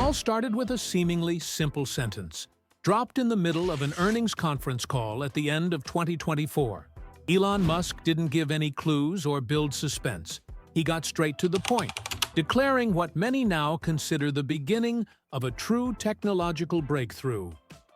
all started with a seemingly simple sentence, dropped in the middle of an earnings conference call at the end of 2024. Elon Musk didn't give any clues or build suspense. He got straight to the point, declaring what many now consider the beginning of a true technological breakthrough: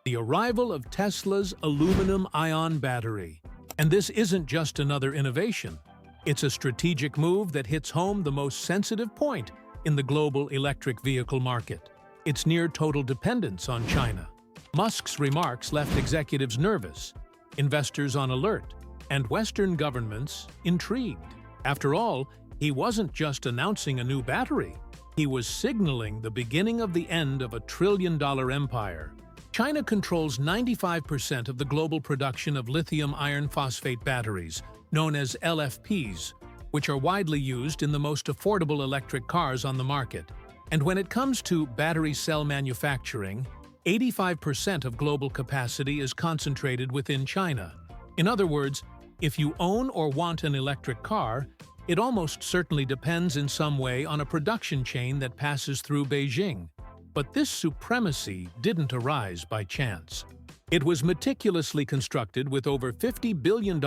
the arrival of Tesla's aluminum-ion battery. And this isn't just another innovation. It's a strategic move that hits home the most sensitive point in the global electric vehicle market: its near-total dependence on China. Musk's remarks left executives nervous, investors on alert, and Western governments intrigued. After all, he wasn't just announcing a new battery. He was signaling the beginning of the end of a trillion-dollar empire. China controls 95% of the global production of lithium iron phosphate batteries, known as LFPs, which are widely used in the most affordable electric cars on the market. And when it comes to battery cell manufacturing, 85% of global capacity is concentrated within China. In other words, if you own or want an electric car, it almost certainly depends in some way on a production chain that passes through Beijing. But this supremacy didn't arise by chance. It was meticulously constructed with over $50 billion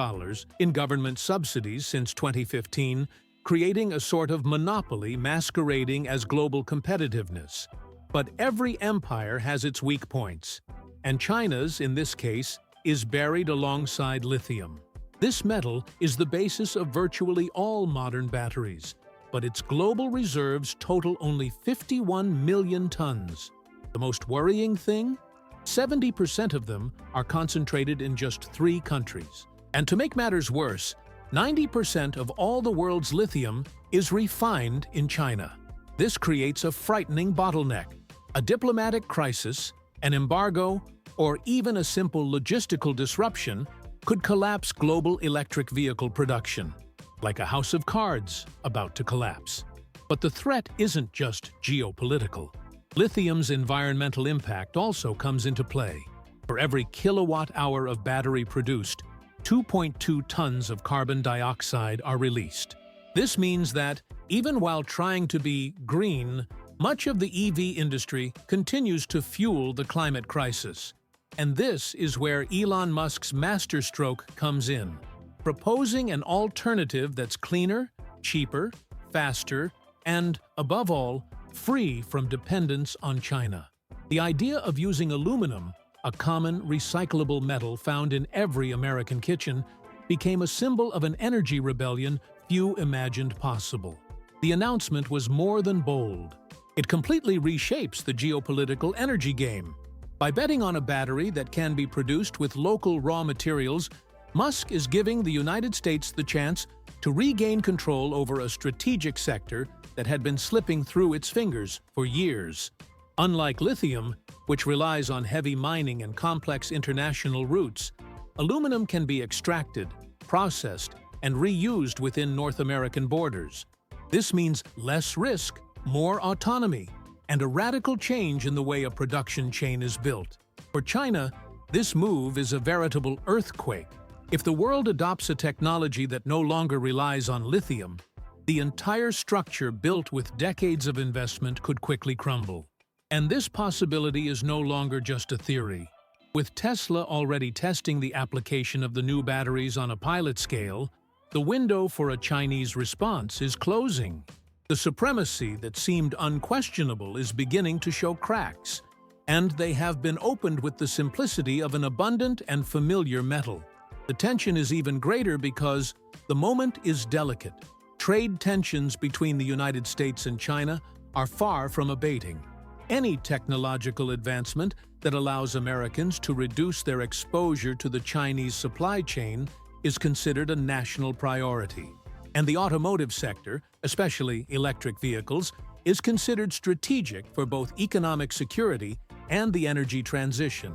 in government subsidies since 2015, creating a sort of monopoly masquerading as global competitiveness. But every empire has its weak points, and China's, in this case, is buried alongside lithium. This metal is the basis of virtually all modern batteries, but its global reserves total only 51 million tons. The most worrying thing? 70% of them are concentrated in just 3 countries. And to make matters worse, 90% of all the world's lithium is refined in China. This creates a frightening bottleneck. A diplomatic crisis, an embargo, or even a simple logistical disruption could collapse global electric vehicle production, like a house of cards about to collapse. But the threat isn't just geopolitical. Lithium's environmental impact also comes into play. For every kilowatt-hour of battery produced, 2.2 tons of carbon dioxide are released. This means that, even while trying to be green, much of the EV industry continues to fuel the climate crisis. And this is where Elon Musk's masterstroke comes in, proposing an alternative that's cleaner, cheaper, faster, and, above all, free from dependence on China. The idea of using aluminum, a common recyclable metal found in every American kitchen, became a symbol of an energy rebellion few imagined possible. The announcement was more than bold. It completely reshapes the geopolitical energy game. By betting on a battery that can be produced with local raw materials, Musk is giving the United States the chance to regain control over a strategic sector that had been slipping through its fingers for years. Unlike lithium, which relies on heavy mining and complex international routes, aluminum can be extracted, processed, and reused within North American borders. This means less risk, more autonomy, and a radical change in the way a production chain is built. For China, this move is a veritable earthquake. If the world adopts a technology that no longer relies on lithium, the entire structure built with decades of investment could quickly crumble. And this possibility is no longer just a theory. With Tesla already testing the application of the new batteries on a pilot scale, the window for a Chinese response is closing. The supremacy that seemed unquestionable is beginning to show cracks, and they have been opened with the simplicity of an abundant and familiar metal. The tension is even greater because the moment is delicate. Trade tensions between the United States and China are far from abating. Any technological advancement that allows Americans to reduce their exposure to the Chinese supply chain is considered a national priority. And the automotive sector, especially electric vehicles, is considered strategic for both economic security and the energy transition.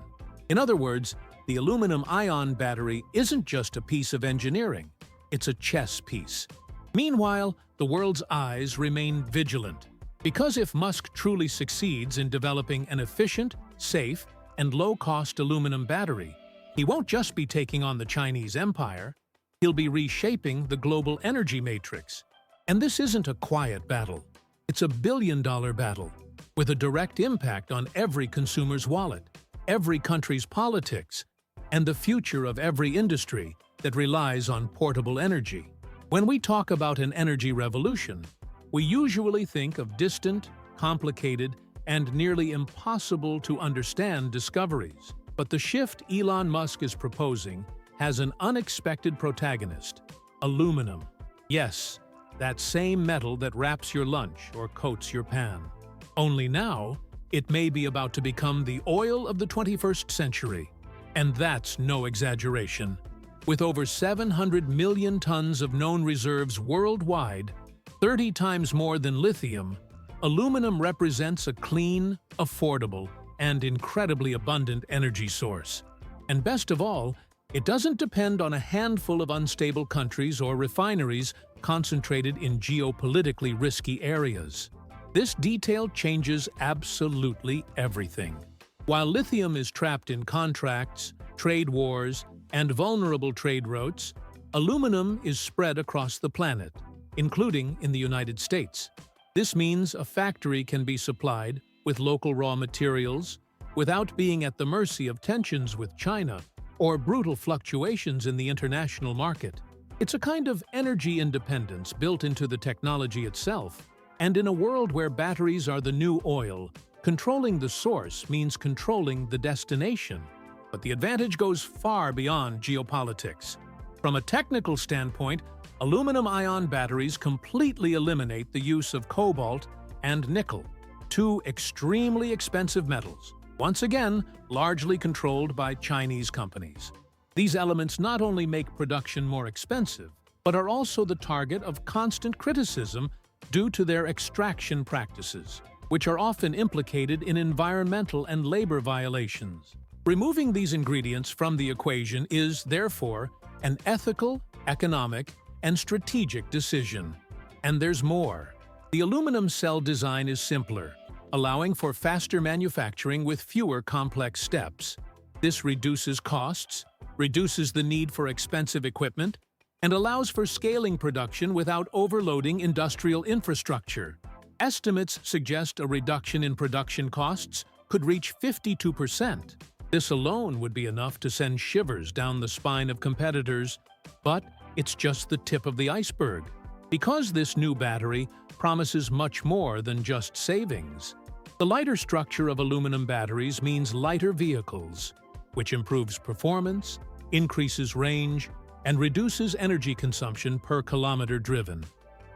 In other words, the aluminum-ion battery isn't just a piece of engineering, it's a chess piece. Meanwhile, the world's eyes remain vigilant. Because if Musk truly succeeds in developing an efficient, safe, and low-cost aluminum battery, he won't just be taking on the Chinese empire, he'll be reshaping the global energy matrix. And this isn't a quiet battle. It's a billion-dollar battle. with a direct impact on every consumer's wallet, every country's politics, and the future of every industry that relies on portable energy. When we talk about an energy revolution, we usually think of distant, complicated, and nearly impossible to understand discoveries. But the shift Elon Musk is proposing has an unexpected protagonist: aluminum. Yes, that same metal that wraps your lunch or coats your pan. Only now, it may be about to become the oil of the 21st century. And that's no exaggeration. With over 700 million tons of known reserves worldwide, 30 times more than lithium, aluminum represents a clean, affordable, and incredibly abundant energy source. And best of all, it doesn't depend on a handful of unstable countries or refineries concentrated in geopolitically risky areas. This detail changes absolutely everything. While lithium is trapped in contracts, trade wars, and vulnerable trade routes, aluminum is spread across the planet, including in the United States. This means a factory can be supplied with local raw materials without being at the mercy of tensions with China or brutal fluctuations in the international market. It's a kind of energy independence built into the technology itself. And in a world where batteries are the new oil, controlling the source means controlling the destination. But the advantage goes far beyond geopolitics. From a technical standpoint, aluminum-ion batteries completely eliminate the use of cobalt and nickel, two extremely expensive metals, once again largely controlled by Chinese companies. These elements not only make production more expensive, but are also the target of constant criticism due to their extraction practices, which are often implicated in environmental and labor violations. Removing these ingredients from the equation is, therefore, an ethical, economic, and strategic decision. And there's more. The aluminum cell design is simpler, allowing for faster manufacturing with fewer complex steps. This reduces costs, reduces the need for expensive equipment, and allows for scaling production without overloading industrial infrastructure. Estimates suggest a reduction in production costs could reach 52%. This alone would be enough to send shivers down the spine of competitors, but it's just the tip of the iceberg. Because this new battery promises much more than just savings. The lighter structure of aluminum batteries means lighter vehicles, which improves performance, increases range, and reduces energy consumption per kilometer driven.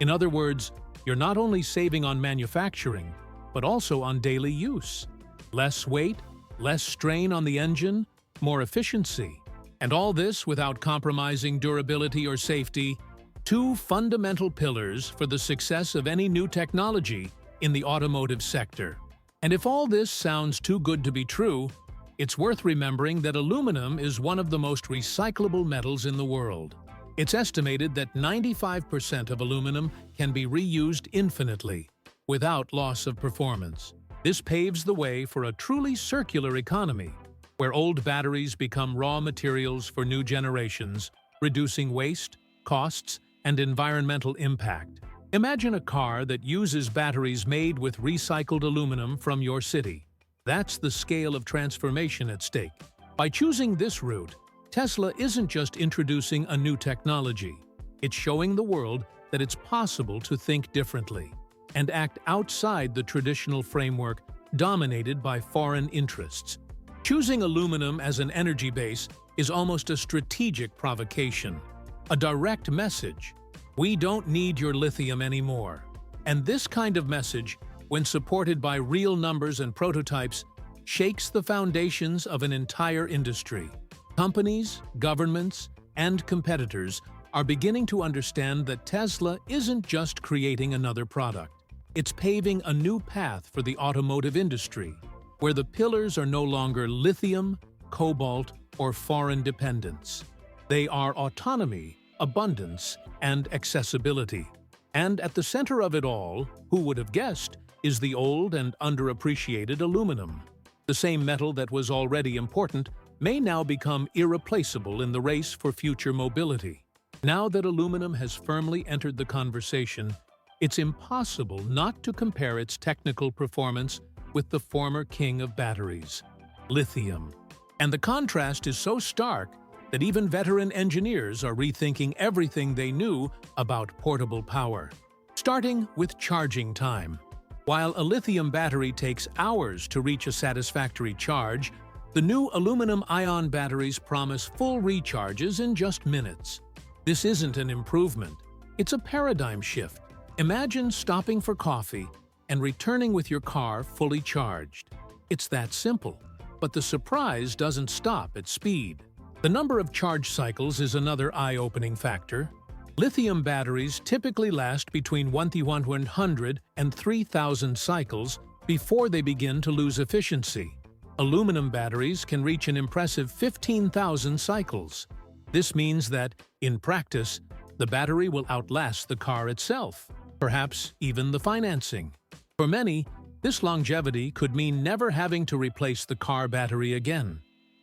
In other words, you're not only saving on manufacturing, but also on daily use. Less weight, less strain on the engine, more efficiency. And all this without compromising durability or safety, two fundamental pillars for the success of any new technology in the automotive sector. And if all this sounds too good to be true, it's worth remembering that aluminum is one of the most recyclable metals in the world. It's estimated that 95% of aluminum can be reused infinitely, without loss of performance. This paves the way for a truly circular economy, where old batteries become raw materials for new generations, reducing waste, costs, and environmental impact. Imagine a car that uses batteries made with recycled aluminum from your city. That's the scale of transformation at stake. By choosing this route, Tesla isn't just introducing a new technology. It's showing the world that it's possible to think differently and act outside the traditional framework dominated by foreign interests. Choosing aluminum as an energy base is almost a strategic provocation, a direct message. We don't need your lithium anymore. And this kind of message, when supported by real numbers and prototypes, shakes the foundations of an entire industry. Companies, governments, and competitors are beginning to understand that Tesla isn't just creating another product. It's paving a new path for the automotive industry, where the pillars are no longer lithium, cobalt, or foreign dependence. They are autonomy, abundance, and accessibility. And at the center of it all, who would have guessed, is the old and underappreciated aluminum. The same metal that was already important may now become irreplaceable in the race for future mobility. Now that aluminum has firmly entered the conversation, it's impossible not to compare its technical performance with the former king of batteries, lithium. And the contrast is so stark that even veteran engineers are rethinking everything they knew about portable power. Starting with charging time. While a lithium battery takes hours to reach a satisfactory charge, the new aluminum-ion batteries promise full recharges in just minutes. This isn't an improvement, it's a paradigm shift. Imagine stopping for coffee and returning with your car fully charged. It's that simple. But the surprise doesn't stop at speed. The number of charge cycles is another eye-opening factor. Lithium batteries typically last between 1,100 and 3,000 cycles before they begin to lose efficiency. Aluminum batteries can reach an impressive 15,000 cycles. This means that, in practice, the battery will outlast the car itself, perhaps even the financing. For many, this longevity could mean never having to replace the car battery again,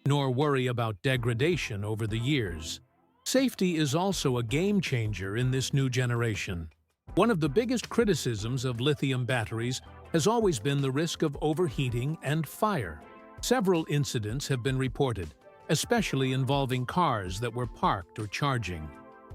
nor worry about degradation over the years. Safety is also a game-changer in this new generation. One of the biggest criticisms of lithium batteries has always been the risk of overheating and fire. Several incidents have been reported, especially involving cars that were parked or charging.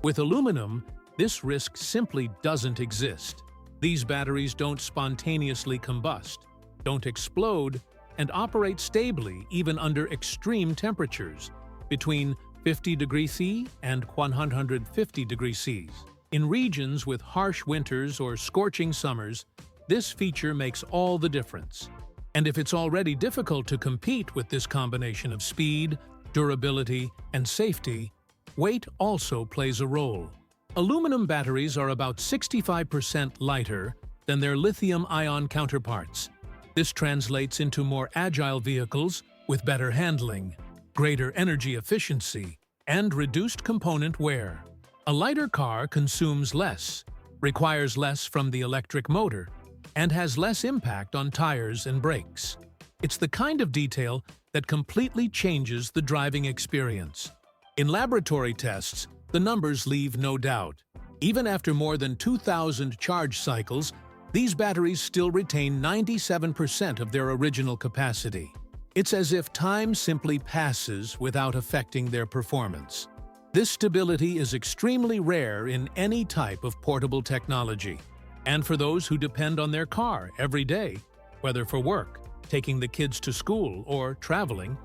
With aluminum, this risk simply doesn't exist. These batteries don't spontaneously combust, don't explode, and operate stably even under extreme temperatures, between 50 degrees C and 150 degrees C. In regions with harsh winters or scorching summers, this feature makes all the difference. And if it's already difficult to compete with this combination of speed, durability, and safety, weight also plays a role. Aluminum batteries are about 65% lighter than their lithium-ion counterparts. This translates into more agile vehicles with better handling, greater energy efficiency, and reduced component wear. A lighter car consumes less, requires less from the electric motor, and has less impact on tires and brakes. It's the kind of detail that completely changes the driving experience. In laboratory tests, the numbers leave no doubt. Even after more than 2,000 charge cycles, these batteries still retain 97% of their original capacity. It's as if time simply passes without affecting their performance. This stability is extremely rare in any type of portable technology. And for those who depend on their car every day, whether for work, taking the kids to school, or traveling,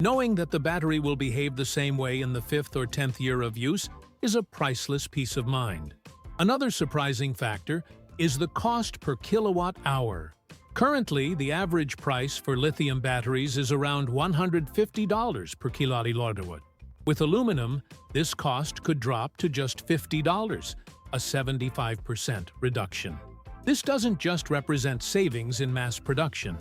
knowing that the battery will behave the same way in the 5th or 10th year of use is a priceless peace of mind. Another surprising factor is the cost per kilowatt hour. Currently, the average price for lithium batteries is around $150 per kilowatt-hour. With aluminum, this cost could drop to just $50, a 75% reduction. This doesn't just represent savings in mass production.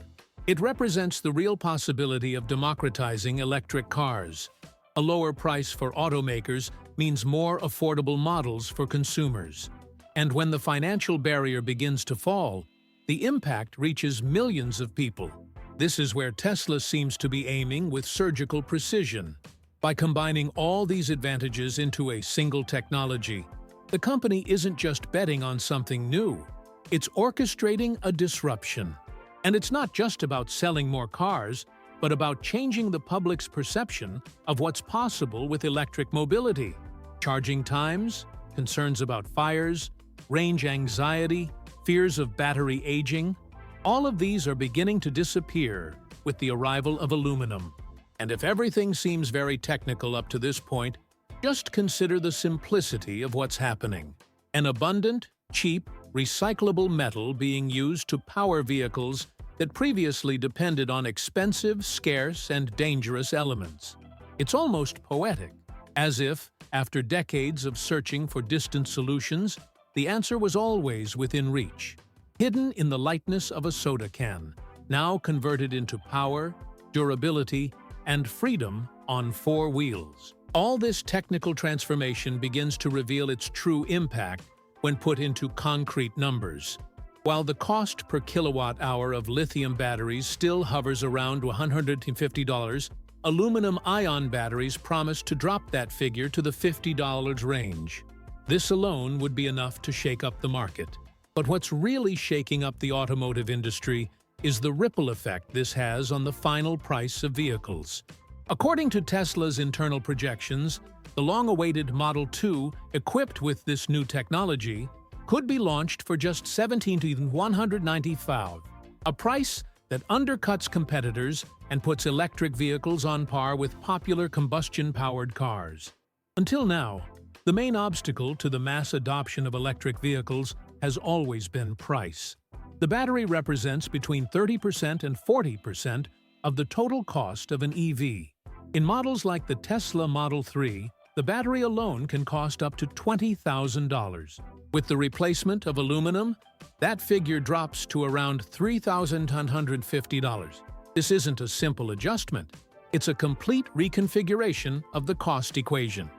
It represents the real possibility of democratizing electric cars. A lower price for automakers means more affordable models for consumers. And when the financial barrier begins to fall, the impact reaches millions of people. This is where Tesla seems to be aiming with surgical precision. By combining all these advantages into a single technology, the company isn't just betting on something new, it's orchestrating a disruption. And it's not just about selling more cars, but about changing the public's perception of what's possible with electric mobility. Charging times, concerns about fires, range anxiety, fears of battery aging, all of these are beginning to disappear with the arrival of aluminum. And if everything seems very technical up to this point, just consider the simplicity of what's happening. An abundant, cheap, recyclable metal being used to power vehicles that previously depended on expensive, scarce, and dangerous elements. It's almost poetic, as if, after decades of searching for distant solutions, the answer was always within reach. Hidden in the lightness of a soda can, now converted into power, durability, and freedom on 4 wheels. All this technical transformation begins to reveal its true impact when put into concrete numbers. While the cost per kilowatt-hour of lithium batteries still hovers around $150, aluminum-ion batteries promise to drop that figure to the $50 range. This alone would be enough to shake up the market. But what's really shaking up the automotive industry is the ripple effect this has on the final price of vehicles. According to Tesla's internal projections, the long-awaited Model 2, equipped with this new technology, could be launched for just $17,195, a price that undercuts competitors and puts electric vehicles on par with popular combustion-powered cars. Until now, the main obstacle to the mass adoption of electric vehicles has always been price. The battery represents between 30% and 40% of the total cost of an EV. In models like the Tesla Model 3, the battery alone can cost up to $20,000. With the replacement of aluminum, that figure drops to around $3,950. This isn't a simple adjustment. It's a complete reconfiguration of the cost equation.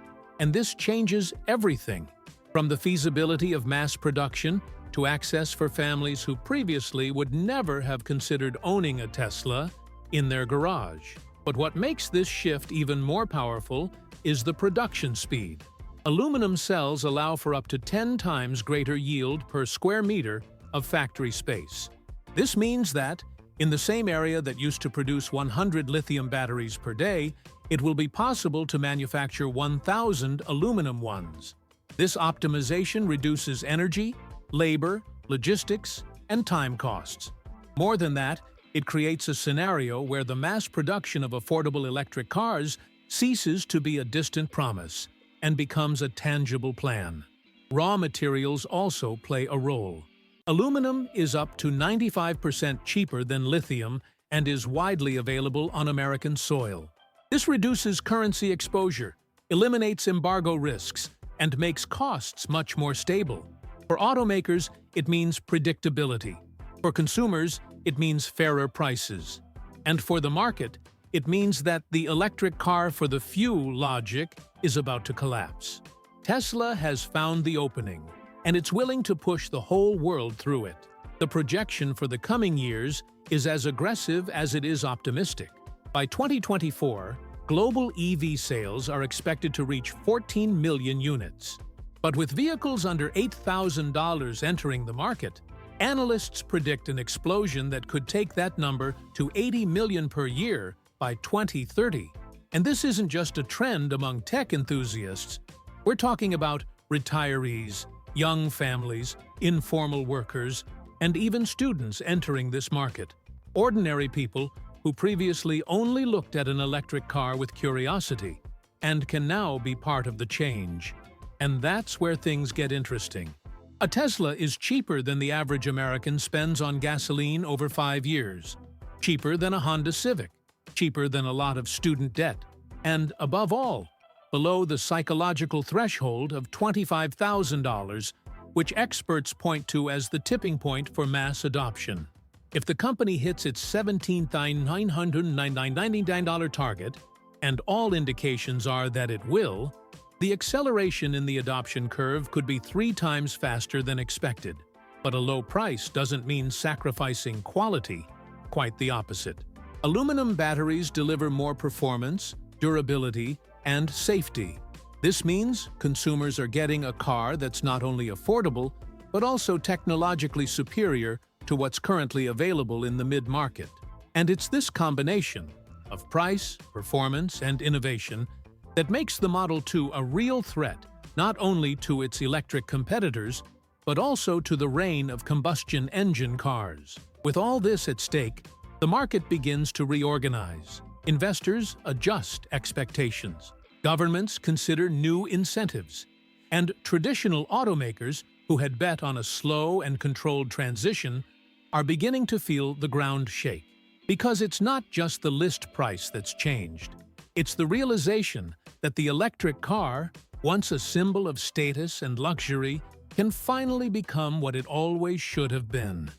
And this changes everything, from the feasibility of mass production to access for families who previously would never have considered owning a Tesla in their garage. But what makes this shift even more powerful is the production speed. Aluminum cells allow for up to 10 times greater yield per square meter of factory space. This means that, in the same area that used to produce 100 lithium batteries per day, it will be possible to manufacture 1,000 aluminum ones. This optimization reduces energy, labor, logistics, and time costs. More than that, it creates a scenario where the mass production of affordable electric cars ceases to be a distant promise and becomes a tangible plan. Raw materials also play a role. Aluminum is up to 95% cheaper than lithium and is widely available on American soil. This reduces currency exposure, eliminates embargo risks, and makes costs much more stable. For automakers, it means predictability. For consumers, it means fairer prices. And for the market, it means that the electric car for the few logic is about to collapse. Tesla has found the opening, and it's willing to push the whole world through it. The projection for the coming years is as aggressive as it is optimistic. By 2024, global EV sales are expected to reach 14 million units. But with vehicles under $8,000 entering the market, analysts predict an explosion that could take that number to 80 million per year by 2030. And this isn't just a trend among tech enthusiasts. We're talking about retirees, young families, informal workers, and even students entering this market. Ordinary people who previously only looked at an electric car with curiosity and can now be part of the change. And that's where things get interesting. A Tesla is cheaper than the average American spends on gasoline over 5 years, cheaper than a Honda Civic, cheaper than a lot of student debt, and, above all, below the psychological threshold of $25,000, which experts point to as the tipping point for mass adoption. If the company hits its $17,999 target, and all indications are that it will, the acceleration in the adoption curve could be 3 times faster than expected. But a low price doesn't mean sacrificing quality, quite the opposite. Aluminum batteries deliver more performance, durability, and safety. This means consumers are getting a car that's not only affordable, but also technologically superior to what's currently available in the mid-market. And it's this combination of price, performance, and innovation that makes the Model 2 a real threat not only to its electric competitors, but also to the reign of combustion engine cars. With all this at stake, the market begins to reorganize. Investors adjust expectations. Governments consider new incentives. And traditional automakers, who had bet on a slow and controlled transition, are beginning to feel the ground shake. Because it's not just the list price that's changed. It's the realization that the electric car, once a symbol of status and luxury, can finally become what it always should have been.